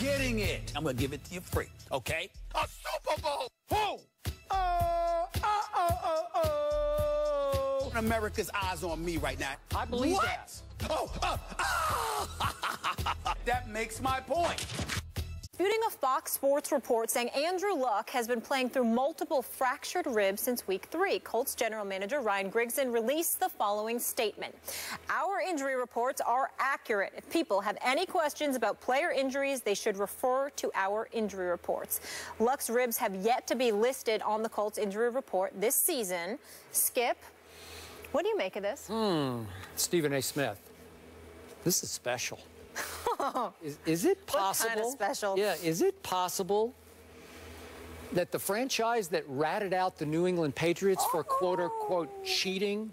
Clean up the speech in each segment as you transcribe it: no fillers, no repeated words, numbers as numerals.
getting it. I'm going to give it to you free, okay? A Super Bowl! Who? America's eyes on me right now. I believe what? that. That makes my point. Disputing a Fox Sports report saying Andrew Luck has been playing through multiple fractured ribs since week 3. Colts general manager Ryan Grigson released the following statement. Our injury reports are accurate. If people have any questions about player injuries, they should refer to our injury reports. Luck's ribs have yet to be listed on the Colts injury report this season. Skip, what do you make of this? Stephen A. Smith, this is special. Is it possible? What kind of special? Yeah, is it possible that the franchise that ratted out the New England Patriots for quote-unquote cheating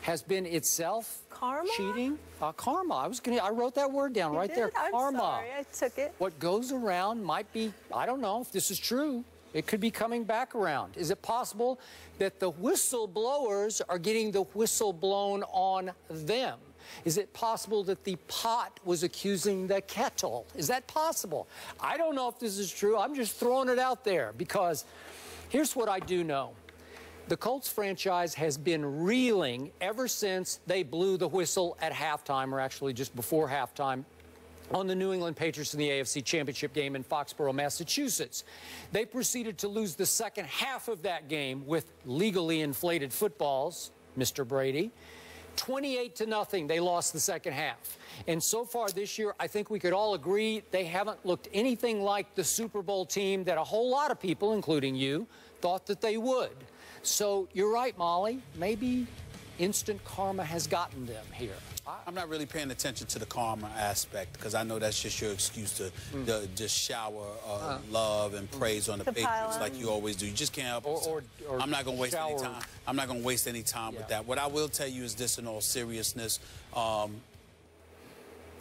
has been itself karma? Cheating? Karma. I wrote that word down right there. Karma. I'm sorry, I took it. What goes around might be, I don't know if this is true. It could be coming back around. Is it possible that the whistleblowers are getting the whistle blown on them? Is it possible that the pot was accusing the kettle? Is that possible? I don't know if this is true. I'm just throwing it out there because here's what I do know. The Colts franchise has been reeling ever since they blew the whistle at halftime, or actually just before halftime, on the New England Patriots in the AFC Championship game in Foxborough, Massachusetts. They proceeded to lose the second half of that game with legally inflated footballs, Mr. Brady. 28-0, they lost the second half. And so far this year, I think we could all agree they haven't looked anything like the Super Bowl team that a whole lot of people, including you, thought that they would. So you're right, Molly. Maybe instant karma has gotten them here. I'm not really paying attention to the karma aspect because I know that's just your excuse to just shower love and praise on the Patriots like you always do. You just can't help it. I'm not going to waste any time. I'm not going to waste any time with that. What I will tell you is this in all seriousness.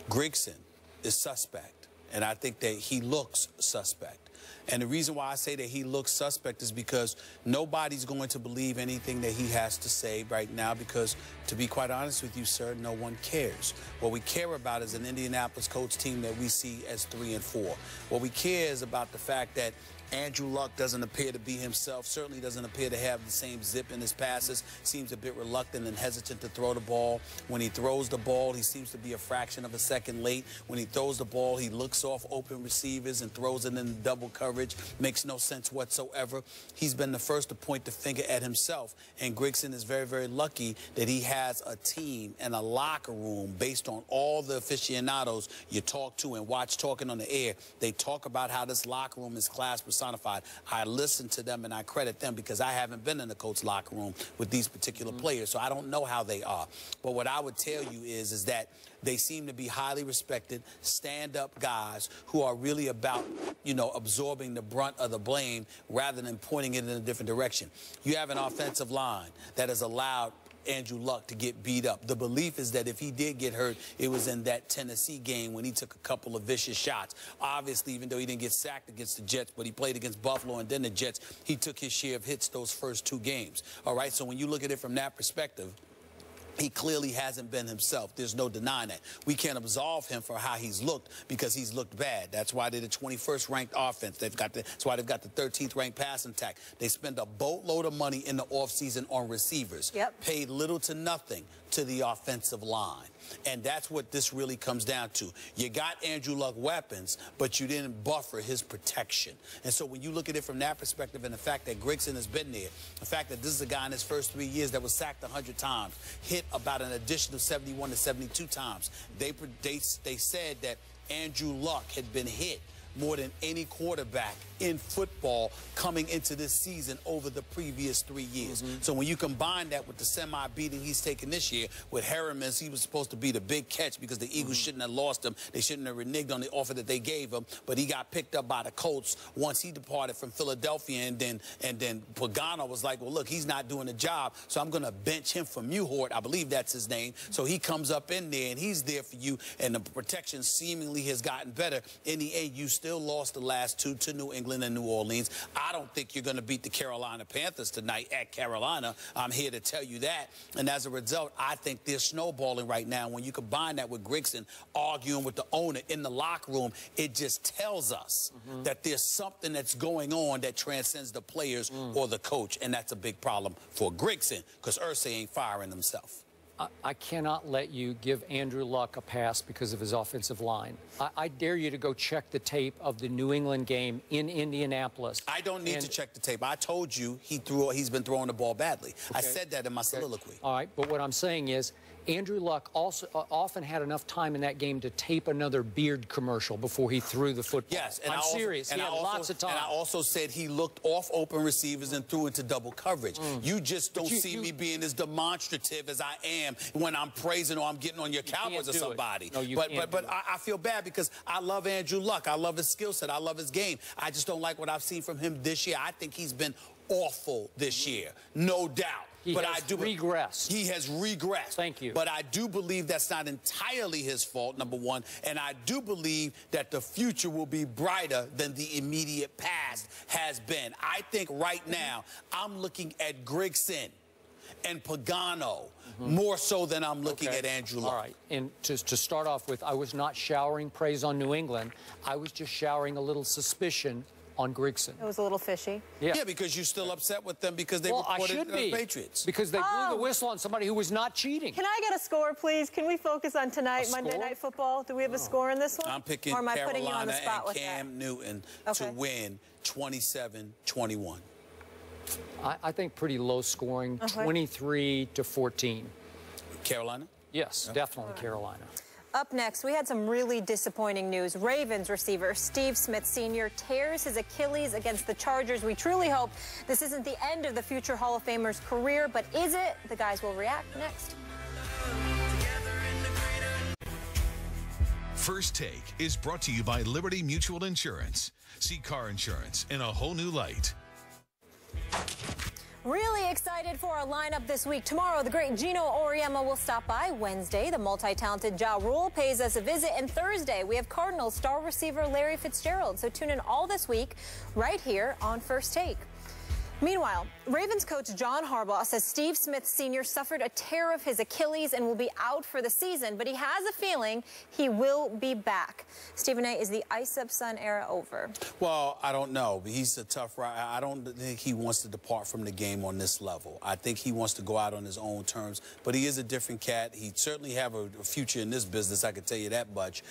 Grigson is suspect, and I think that he looks suspect. And the reason why I say that he looks suspect is because nobody's going to believe anything that he has to say right now because, to be quite honest with you, sir, no one cares. What we care about is an Indianapolis Colts team that we see as 3-4. What we care is about the fact that Andrew Luck doesn't appear to be himself, certainly doesn't appear to have the same zip in his passes, seems a bit reluctant and hesitant to throw the ball. When he throws the ball, he seems to be a fraction of a second late. When he throws the ball, he looks off open receivers and throws it in double coverage. Makes no sense whatsoever. He's been the first to point the finger at himself, and Grigson is very, very lucky that he has a team and a locker room based on all the aficionados you talk to and watch talking on the air. They talk about how this locker room is class personified. I listen to them and I credit them because I haven't been in the Colts locker room with these particular players, so I don't know how they are. But what I would tell you is that they seem to be highly respected, stand-up guys who are really about, you know, absorbing the brunt of the blame rather than pointing it in a different direction. You have an offensive line that has allowed Andrew Luck to get beat up. The belief is that if he did get hurt, it was in that Tennessee game when he took a couple of vicious shots. Obviously, even though he didn't get sacked against the Jets, but he played against Buffalo and then the Jets, he took his share of hits those first 2 games. All right, so when you look at it from that perspective, he clearly hasn't been himself. There's no denying that. We can't absolve him for how he's looked because he's looked bad. That's why they're the 21st ranked offense. That's why they've got the 13th ranked passing attack. They spend a boatload of money in the offseason on receivers. Paid little to nothing to the offensive line. And that's what this really comes down to. You got Andrew Luck weapons, but you didn't buffer his protection. And so when you look at it from that perspective and the fact that Grigson has been there, the fact that this is a guy in his first 3 years that was sacked 100 times, hit about an additional 71 to 72 times, they said that Andrew Luck had been hit more than any quarterback in football coming into this season over the previous 3 years. So when you combine that with the semi-beating he's taken this year, with Harriman, he was supposed to be the big catch because the Eagles shouldn't have lost him. They shouldn't have reneged on the offer that they gave him, but he got picked up by the Colts once he departed from Philadelphia, and then Pagano was like, well, look, he's not doing the job, so I'm going to bench him for Muhort. I believe that's his name. So he comes up in there, and he's there for you, and the protection seemingly has gotten better. In the end, you still still lost the last two to New England and New Orleans. I don't think you're going to beat the Carolina Panthers tonight at Carolina. I'm here to tell you that. And as a result, I think they're snowballing right now. When you combine that with Grigson arguing with the owner in the locker room, it just tells us that there's something that's going on that transcends the players or the coach, and that's a big problem for Grigson because Irsay ain't firing himself. I cannot let you give Andrew Luck a pass because of his offensive line. I dare you to go check the tape of the New England game in Indianapolis. I don't need to check the tape. I told you he's been throwing the ball badly. Okay. I said that in my soliloquy. All right, but what I'm saying is Andrew Luck also often had enough time in that game to tape another beard commercial before he threw the football. Yes, and I'm serious. He had lots of time. And I also said he looked off open receivers and threw into double coverage. You just don't see me being as demonstrative as I am when I'm praising or I'm getting on your Cowboys or somebody. No, you can't. But I feel bad because I love Andrew Luck. I love his skill set. I love his game. I just don't like what I've seen from him this year. I think he's been awful this year, no doubt. He has regressed. He has regressed. Thank you. But I do believe that's not entirely his fault, number one. And I do believe that the future will be brighter than the immediate past has been. I think right now I'm looking at Grigson and Pagano more so than I'm looking at Andrew Luck. All right. And to start off with, I was not showering praise on New England. I was just showering a little suspicion on Grigson. It was a little fishy. Yeah, because you're still upset with them because they reported the Patriots. Because they blew the whistle on somebody who was not cheating. Can I get a score, please? Can we focus on tonight, Monday Night Football? Do we have a score in this one? I'm picking Carolina and Cam Newton to win 27-21. I think pretty low scoring, 23-14. Carolina? Yes, definitely Carolina. Up next, we had some really disappointing news. Ravens receiver Steve Smith Sr. tears his Achilles against the Chargers. We truly hope this isn't the end of the future Hall of Famer's career, but is it? The guys will react next. First Take is brought to you by Liberty Mutual Insurance. See car insurance in a whole new light. Really excited for our lineup this week. Tomorrow, the great Gino Auriemma will stop by. Wednesday, the multi-talented Ja Rule pays us a visit. And Thursday, we have Cardinals star receiver Larry Fitzgerald. So tune in all this week right here on First Take. Meanwhile, Ravens coach John Harbaugh says Steve Smith Sr. suffered a tear of his Achilles and will be out for the season, but he has a feeling he will be back. Stephen A., is the Ice-Up Son era over? Well, I don't know. He's a tough rider. I don't think he wants to depart from the game on this level. I think he wants to go out on his own terms, but he is a different cat. He'd certainly have a future in this business, I can tell you that much.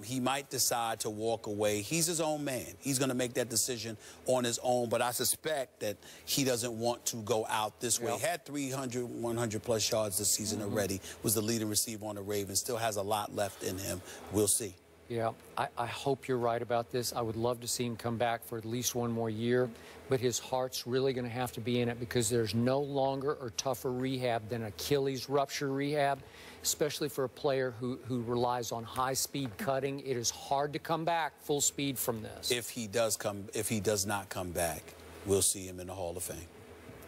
He might decide to walk away. He's his own man. He's going to make that decision on his own, but I suspect that he doesn't want to go out this way. Had 300, 100-plus yards this season already, was the leading receiver on the Ravens, still has a lot left in him. We'll see. Yeah, I hope you're right about this. I would love to see him come back for at least one more year, but his heart's really going to have to be in it because there's no longer or tougher rehab than Achilles rupture rehab, especially for a player who relies on high-speed cutting. It is hard to come back full speed from this. If he does not come back, we'll see him in the Hall of Fame.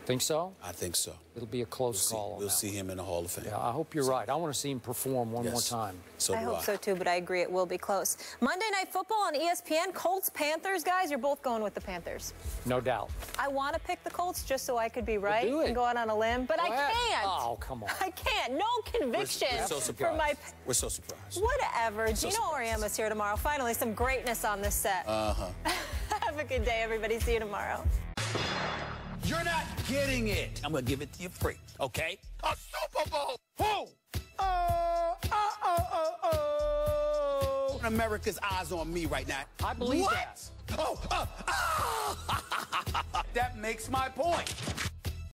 Think so? I think so. It'll be a close call. We'll see him in the Hall of Fame. Yeah, I hope you're right. I want to see him perform one more time. I hope so, too, but I agree it will be close. Monday Night Football on ESPN, Colts, Panthers. Guys, you're both going with the Panthers. No doubt. I want to pick the Colts just so I could be right and go out on a limb, but I can't. Oh, come on. I can't. No conviction. We're so surprised. We're so surprised. Whatever. Gino Auriemma's here tomorrow. Finally, some greatness on this set. Have a good day, everybody. See you tomorrow. You're not getting it. I'm going to give it to you free, okay? A Super Bowl. Who? America's eyes on me right now. I believe that. That makes my point.